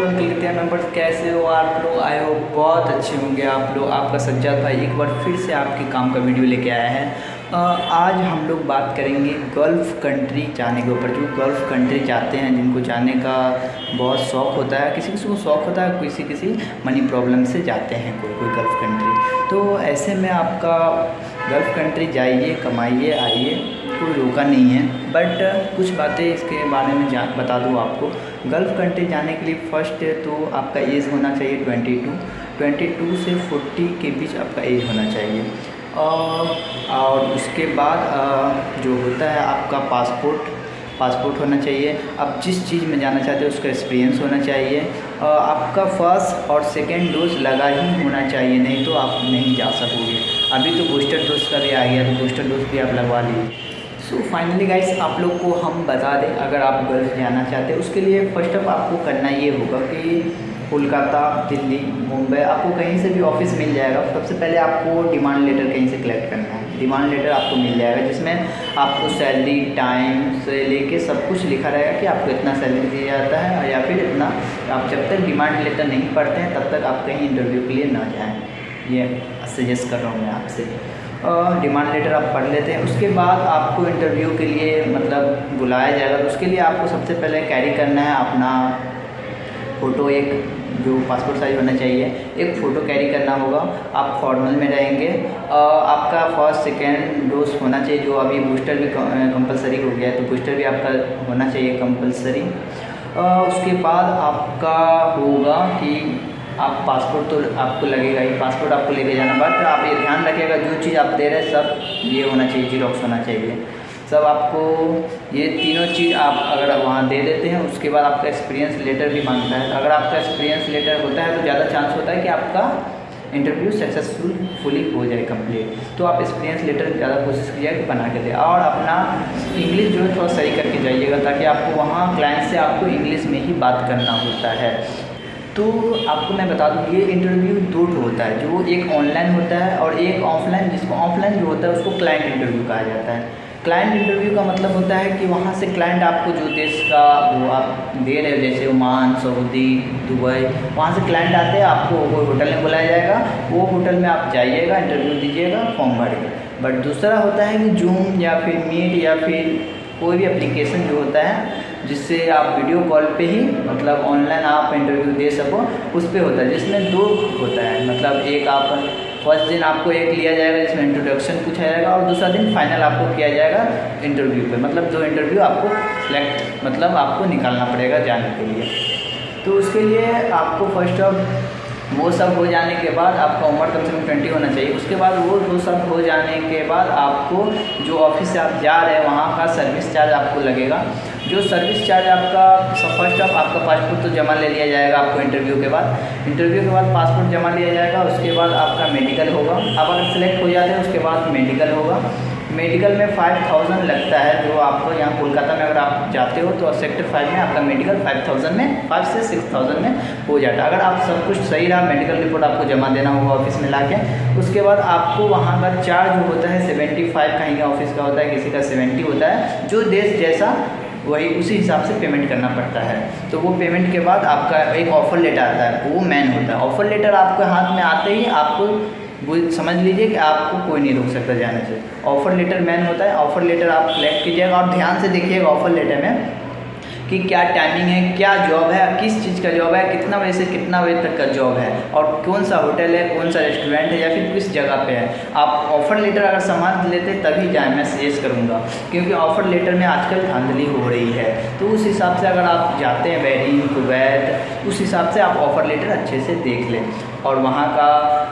Uncle के number कैसे हो आप लोग? आए हो बहुत अच्छे होंगे आप लोग। आपका सज्जाद भाई एक बार फिर से आपके काम का वीडियो लेके आया है। आज हम लोग बात करेंगे गल्फ़ कंट्री जाने के ऊपर। जो गल्फ़ कंट्री जाते हैं, जिनको जाने का बहुत शौक़ होता है, किसी किसी को शौक़ होता है, किसी मनी प्रॉब्लम से जाते हैं कोई गल्फ़ कंट्री। तो ऐसे में आपका गल्फ़ कंट्री जाइए, कमाइए, आइए, कोई रोका नहीं है। बट कुछ बातें इसके बारे में बता दूँ आपको। गल्फ़ कंट्री जाने के लिए फ़र्स्ट तो आपका एज होना चाहिए 22 से 40 के बीच आपका एज होना चाहिए। और उसके बाद जो होता है आपका पासपोर्ट होना चाहिए। आप जिस चीज़ में जाना चाहते हो उसका एक्सपीरियंस होना चाहिए। आपका फर्स्ट और सेकेंड डोज लगा ही होना चाहिए, नहीं तो आप नहीं जा सकोगे। अभी तो बूस्टर डोज का भी आ गया, तो बूस्टर डोज भी आप लगवा लीजिए। सो फाइनली गाइस, आप लोग को हम बता दें, अगर आप गल्फ़ जाना चाहते हैं उसके लिए फ़र्स्ट ऑफ आपको करना ये होगा कि कोलकाता, दिल्ली, मुंबई, आपको कहीं से भी ऑफ़िस मिल जाएगा। सबसे पहले आपको डिमांड लेटर कहीं से कलेक्ट करना है। डिमांड लेटर आपको मिल जाएगा, जिसमें आपको सैलरी, टाइम से लेके सब कुछ लिखा रहेगा कि आपको इतना सैलरी दिया जाता है, या फिर इतना। आप जब तक डिमांड लेटर नहीं पढ़ते हैं तब तक आप कहीं इंटरव्यू के लिए ना जाएँ। ये सजेस्ट कर रहा हूँ मैं आपसे। डिमांड लेटर आप पढ़ लेते हैं, उसके बाद आपको इंटरव्यू के लिए मतलब बुलाया जाएगा। तो उसके लिए आपको सबसे पहले कैरी करना है अपना फ़ोटो, एक जो पासपोर्ट साइज़ होना चाहिए, एक फ़ोटो कैरी करना होगा। आप फॉर्मल में रहेंगे। आपका फर्स्ट सेकेंड डोज होना चाहिए, जो अभी बूस्टर भी कंपलसरी हो गया है, तो बूस्टर भी आपका होना चाहिए कंपलसरी। उसके बाद आपका होगा कि आप पासपोर्ट तो आपको लगेगा ही, पासपोर्ट आपको लेके जाना। बट आप ये ध्यान रखिएगा, जो चीज़ आप दे रहे हैं सब ये होना चाहिए, जीरोक्स होना चाहिए सब। आपको ये तीनों चीज़ आप अगर वहाँ दे देते हैं, उसके बाद आपका एक्सपीरियंस लेटर भी मांगता है। तो अगर आपका एक्सपीरियंस लेटर होता है तो ज़्यादा चांस होता है कि आपका इंटरव्यू सक्सेसफुली हो जाए कंप्लीट। तो आप एक्सपीरियंस लेटर ज़्यादा कोशिश कीजिएगा कि बना के दें, और अपना इंग्लिश जो है थोड़ा सही करके जाइएगा, ताकि आपको वहाँ क्लाइंट से आपको इंग्लिश में ही बात करना होता है। तो आपको मैं बता दूँ, ये इंटरव्यू दो होता है, जो एक ऑनलाइन होता है और एक ऑफलाइन। जिसको ऑफलाइन जो होता है उसको क्लाइंट इंटरव्यू कहा जाता है। क्लाइंट इंटरव्यू का मतलब होता है कि वहाँ से क्लाइंट आपको जो देश का वो आप दे रहे हो, जैसे ओमान, सऊदी, दुबई, वहाँ से क्लाइंट आते हैं, आपको वो होटल में बुलाया जाएगा। वो होटल में आप जाइएगा, इंटरव्यू दीजिएगा फॉर्म भर के। बट दूसरा होता है कि जूम या फिर मीट या फिर कोई भी एप्लीकेशन जो होता है, जिससे आप वीडियो कॉल पे ही मतलब ऑनलाइन आप इंटरव्यू दे सको, उस पर होता है। जिसमें दो होता है, मतलब एक आप फर्स्ट दिन आपको एक लिया जाएगा जिसमें इंट्रोडक्शन पूछा जाएगा, और दूसरा दिन फाइनल आपको किया जाएगा इंटरव्यू पे। मतलब दो इंटरव्यू आपको सिलेक्ट मतलब आपको निकालना पड़ेगा जाने के लिए। तो उसके लिए आपको फर्स्ट ऑफ वो सब हो जाने के बाद आपका उम्र कम से कम 20 होना चाहिए। उसके बाद वो सब हो जाने के बाद आपको जो ऑफिस से आप जा रहे हैं वहाँ का सर्विस चार्ज आपको लगेगा। जो सर्विस चार्ज आपका फर्स्ट ऑफ आपका पासपोर्ट तो जमा ले लिया जाएगा आपको इंटरव्यू के बाद पासपोर्ट जमा लिया जाएगा। उसके बाद आपका मेडिकल होगा। आप अगर सेलेक्ट हो जाते हैं उसके बाद मेडिकल होगा। मेडिकल में 5000 लगता है, जो आपको यहाँ कोलकाता में अगर आप जाते हो तो सेक्टर 5 में आपका मेडिकल 5000 में 5 से 6000 में हो जाता है। अगर आप सब कुछ सही रहा, मेडिकल रिपोर्ट आपको जमा देना होगा ऑफिस में लाके। उसके बाद आपको वहाँ का चार्ज होता है 75, कहीं का ऑफिस का होता है, किसी का 70 होता है। जो देश जैसा वही उसी हिसाब से पेमेंट करना पड़ता है। तो वो पेमेंट के बाद आपका एक ऑफ़र लेटर आता है, वो मेन होता है। ऑफ़र लेटर आपके हाथ में आते ही आपको वो समझ लीजिए कि आपको कोई नहीं रोक सकता जाने से। ऑफ़र लेटर मैन होता है। ऑफ़र लेटर आप कलेक्ट कीजिएगा और ध्यान से देखिएगा ऑफ़र लेटर में कि क्या टाइमिंग है, क्या जॉब है, किस चीज़ का जॉब है, कितना बजे से कितना बजे तक का जॉब है, और कौन सा होटल है, कौन सा रेस्टोरेंट है, या फिर किस जगह पे है। आप ऑफ़र लेटर अगर सामान लेते तभी जाएँ, मैं सजेस्ट करूँगा, क्योंकि ऑफ़र लेटर में आजकल धांधली हो रही है। तो उस हिसाब से अगर आप जाते हैं बहरीन, कुवैत, उस हिसाब से आप ऑफ़र लेटर अच्छे से देख लें, और वहाँ का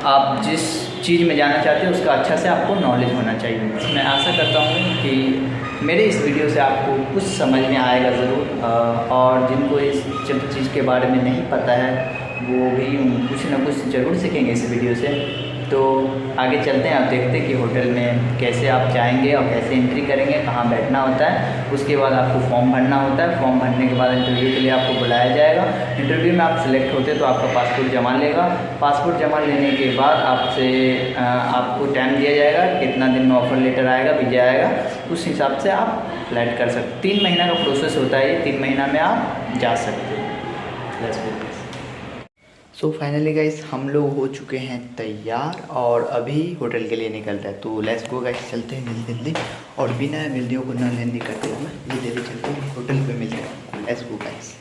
आप जिस चीज़ में जाना चाहते हैं उसका अच्छा से आपको नॉलेज होना चाहिए। मैं आशा करता हूँ कि मेरे इस वीडियो से आपको कुछ समझ में आएगा ज़रूर, और जिनको इस चीज़ के बारे में नहीं पता है वो भी कुछ ना कुछ ज़रूर सीखेंगे इस वीडियो से। तो आगे चलते हैं, आप देखते हैं कि होटल में कैसे आप जाएंगे और कैसे एंट्री करेंगे, कहाँ बैठना होता है। उसके बाद आपको फॉर्म भरना होता है। फॉर्म भरने के बाद इंटरव्यू के लिए आपको बुलाया जाएगा। इंटरव्यू में आप सिलेक्ट होते हैं तो आपका पासपोर्ट जमा लेगा। पासपोर्ट जमा लेने के बाद आपको टाइम दिया जाएगा कितना दिन में ऑफ़र लेटर आएगा, वीज़ा आएगा, उस हिसाब से आप फ्लाइट कर सकते। 3 महीना का प्रोसेस होता है ये, 3 महीना में आप जा सकते हैं। सो फाइनली गाइस हम लोग हो चुके हैं तैयार और अभी होटल के लिए निकल रहे हैं। तो लेट्स गो गाइस, चलते हैं जल्दी जल्दी और बिना वीडियो को ना लेंदी करते हुए जल्दी जल्दी चलते हैं होटल पे मिलते हैं। Let's go guys.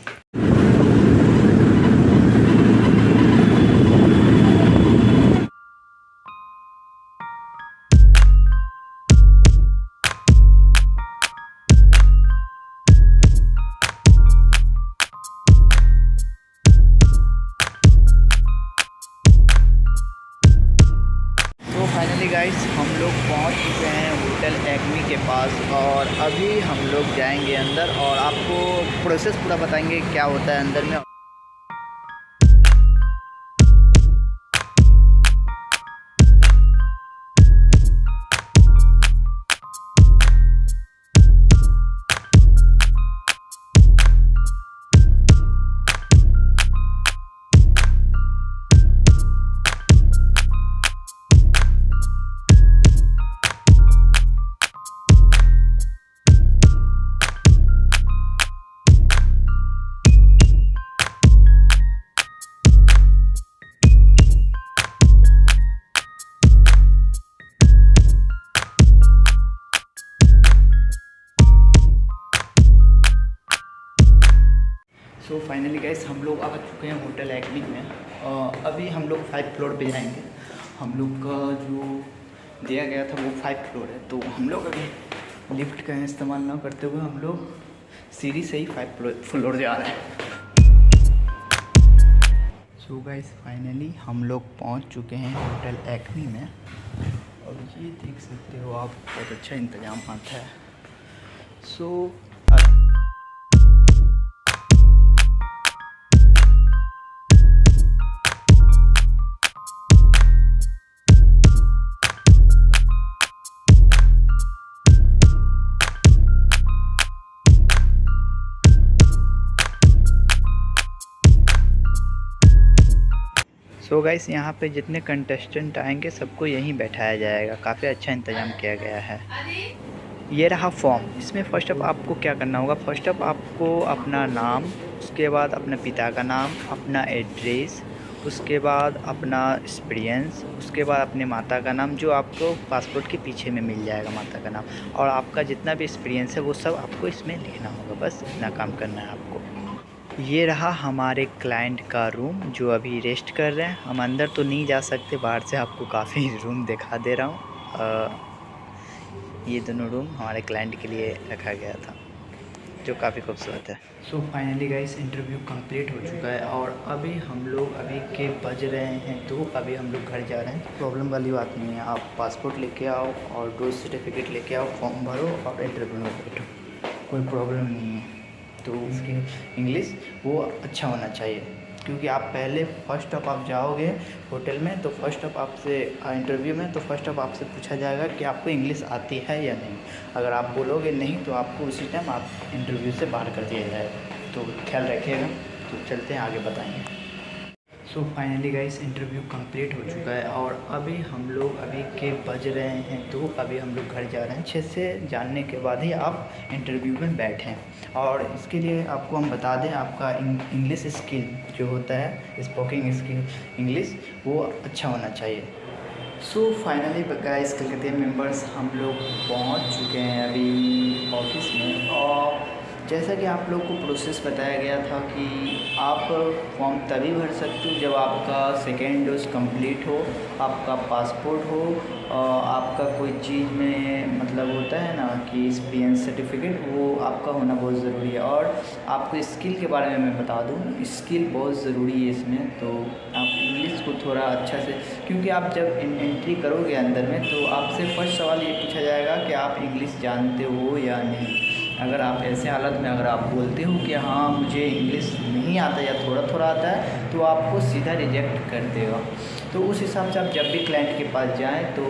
Finally guys हम लोग पहुंच चुके हैं होटल एक्मी के पास और अभी हम लोग जाएंगे अंदर और आपको प्रोसेस पूरा बताएंगे क्या होता है अंदर में। सो फाइनली गाइस हम लोग आ चुके हैं होटल एक्मी में। अभी हम लोग 5 फ्लोर पे जाएंगे। हम लोग का जो दिया गया था वो 5 फ्लोर है, तो हम लोग अभी लिफ्ट का इस्तेमाल ना करते हुए हम लोग सीढ़ी से ही 5 फ्लोर जा रहे हैं। सो गाइस फाइनली हम लोग पहुंच चुके हैं होटल एक्मी में और ये देख सकते हो आप, बहुत अच्छा इंतज़ाम आता है। सो गाइस यहाँ पे जितने कंटेस्टेंट आएंगे सबको यहीं बैठाया जाएगा। काफ़ी अच्छा इंतज़ाम किया गया है। ये रहा फॉर्म। इसमें फर्स्ट ऑफ आपको क्या करना होगा, फर्स्ट ऑफ आपको अपना नाम, उसके बाद अपने पिता का नाम, अपना एड्रेस, उसके बाद अपना एक्सपीरियंस, उसके बाद अपने माता का नाम जो आपको पासपोर्ट के पीछे में मिल जाएगा माता का नाम, और आपका जितना भी एक्सपीरियंस है वो सब आपको इसमें लिखना होगा। बस इतना काम करना है आपको। ये रहा हमारे क्लाइंट का रूम जो अभी रेस्ट कर रहे हैं। हम अंदर तो नहीं जा सकते, बाहर से आपको काफ़ी रूम दिखा दे रहा हूँ। ये दोनों रूम हमारे क्लाइंट के लिए रखा गया था जो काफ़ी खूबसूरत है। So finally guys interview complete हो चुका है और अभी हम लोग अभी के बज रहे हैं, तो अभी हम लोग घर जा रहे हैं। प्रॉब्लम वाली बात नहीं है, आप पासपोर्ट लेके आओ और 2 सर्टिफिकेट लेके आओ, फॉर्म भरो और इंटरव्यू में बैठो, कोई प्रॉब्लम नहीं है। तो उसकी इंग्लिश वो अच्छा होना चाहिए, क्योंकि आप पहले फर्स्ट ऑफ आप जाओगे होटल में तो फर्स्ट ऑफ आपसे इंटरव्यू में तो फर्स्ट ऑफ आपसे पूछा जाएगा कि आपको इंग्लिश आती है या नहीं। अगर आप बोलोगे नहीं तो आपको उसी टाइम आप इंटरव्यू से बाहर कर दिया जाएगा। तो ख्याल रखिएगा। तो चलते हैं आगे बताएंगे। So finally guys interview complete हो चुका है और अभी हम लोग अभी के बज रहे हैं, तो अभी हम लोग घर जा रहे हैं। अच्छे से जानने के बाद ही आप इंटरव्यू में बैठें। और इसके लिए आपको हम बता दें, आपका इंग्लिश स्किल जो होता है, स्पोकिंग स्किल इंग्लिश, वो अच्छा होना चाहिए। सो फाइनली गाइस कलकत्ते मेंबर्स हम लोग पहुंच चुके हैं अभी ऑफिस में। और जैसा कि आप लोग को प्रोसेस बताया गया था कि आप फॉर्म तभी भर सकते हो जब आपका सेकेंड डोज कंप्लीट हो, आपका पासपोर्ट हो, आपका कोई चीज़ में मतलब होता है ना कि एक्सपीरियंस सर्टिफिकेट, वो आपका होना बहुत ज़रूरी है। और आपको स्किल के बारे में मैं बता दूँ, स्किल बहुत ज़रूरी है इसमें। तो आप इंग्लिश को थोड़ा अच्छा से, क्योंकि आप जब एंट्री करोगे अंदर में तो आपसे फर्स्ट सवाल ये पूछा जाएगा कि आप इंग्लिश जानते हो या नहीं। अगर आप ऐसे हालत में अगर आप बोलते हो कि हाँ मुझे इंग्लिश नहीं आता या थोड़ा थोड़ा आता है, तो आपको सीधा रिजेक्ट कर देगा। तो उस हिसाब से आप जब भी क्लाइंट के पास जाएं तो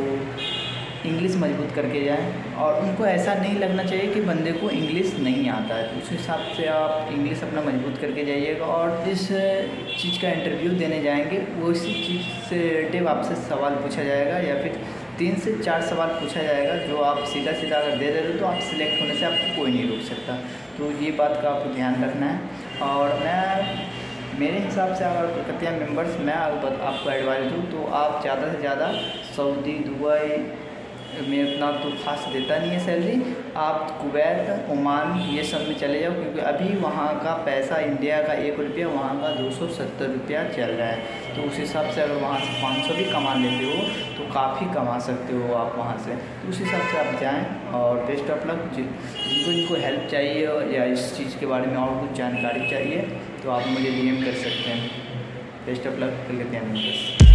इंग्लिश मजबूत करके जाएं, और उनको ऐसा नहीं लगना चाहिए कि बंदे को इंग्लिश नहीं आता है। तो उस हिसाब से आप इंग्लिश अपना मजबूत करके जाइएगा। और जिस चीज़ का इंटरव्यू देने जाएंगे वो इसी चीज़ से रिलेटिव आपसे सवाल पूछा जाएगा, या फिर 3 से 4 सवाल पूछा जाएगा जो आप सीधा सीधा अगर दे देते तो आप सिलेक्ट होने से आपको कोई नहीं रोक सकता। तो ये बात का आपको ध्यान रखना है। और मैं मेरे हिसाब से अगर कलकत्ता मेंबर्स मैं आपको एडवाइस दूँ तो आप ज़्यादा से ज़्यादा सऊदी, दुबई में उतना तो खास देता नहीं है सैलरी, आप कुवैत, ओमान ये सब में चले जाओ, क्योंकि अभी वहाँ का पैसा इंडिया का 1 रुपया वहाँ का 270 रुपया चल रहा है। तो उस हिसाब से अगर वहाँ से 500 भी कमा लेते हो तो काफ़ी कमा सकते हो आप वहाँ से। तो उस हिसाब से आप जाएँ और बेस्ट ऑफ लक। जिनको हेल्प चाहिए या इस चीज़ के बारे में और कुछ जानकारी चाहिए तो आप मुझे DM कर सकते हैं। बेस्ट ऑफ लक कलकत्ता में।